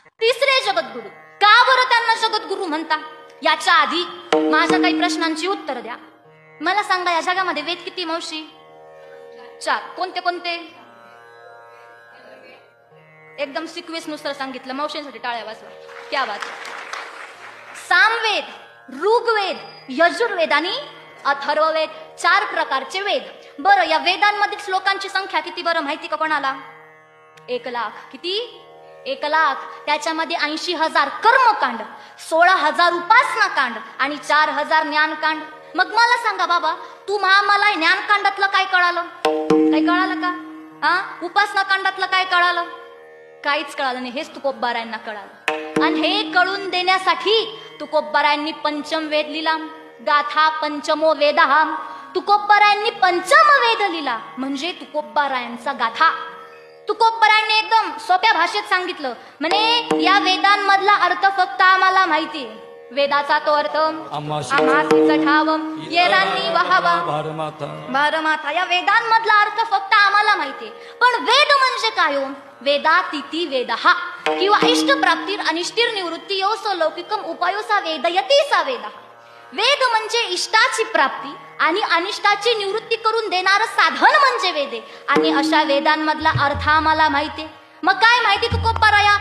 तिसरे जगद्गुरु. का बरं त्यांना जगद्गुरु म्हणता? याच्या आधी माझ्या काही प्रश्नांची उत्तर द्या. मला सांगा, या जगामध्ये वेद किती मावशी? 4. कोणते कोणते? एकदम सिक्वेन्स नुसार सांगितलं. मावशींसाठी टाळ्या वाजवा. क्या बात. सामवेद, ऋग्वेद, यजुर्वेद आणि अथर्ववेद. 4 प्रकारचे वेद. बरं, या वेदांमधील श्लोकांची संख्या किती बरं माहिती का कोणाला? 1,00,000. किती? 1,00,000. त्याच्यामध्ये 80,000 कर्मकांड, 16,000 उपासना कांड आणि 4,000 ज्ञानकांड. मग मला सांगा बाबा, मला ज्ञानकांडातलं काय कळालं? काय कळालं का? उपासना कांडातलं काय कळालं? काहीच कळालं नाही. हेच तुकोबारायांना कळालं. आणि हे कळून देण्यासाठी तुकोबारायांनी पंचम वेद लिहिला. गाथा पंचमो वेदहा. तुकोबारायांनी पंचम वेद लिहिला म्हणजे तुकोबारायांचा गाथा. तुकोबारायांनी एकदम सोप्या भाषेत सांगितलं. म्हणे या वेदांमधला अर्थ फक्त आम्हाला माहिती आहे. वेदाचा तो अर्थ आम्हासीच ठावम येरांनी वहावा भारमाता. या वेदांमधला अर्थ फक्त आम्हाला माहिती आहे. पण वेद म्हणजे काय हो? वेदातिथी वेदहा किंवा इष्टप्राप्तीर अनिष्टीर निवृत्ती योस लौकिकम उपायोसा वेदयतीसा वेद. वेद म्हणजे इष्टाची प्राप्ती आणि अनिष्टाची निवृत्ती करून देणारं साधन म्हणजे वेद. आणि अशा वेदांमधला अर्थ आम्हाला माहिती आहे. मग काय माहिती तुकोबाराया?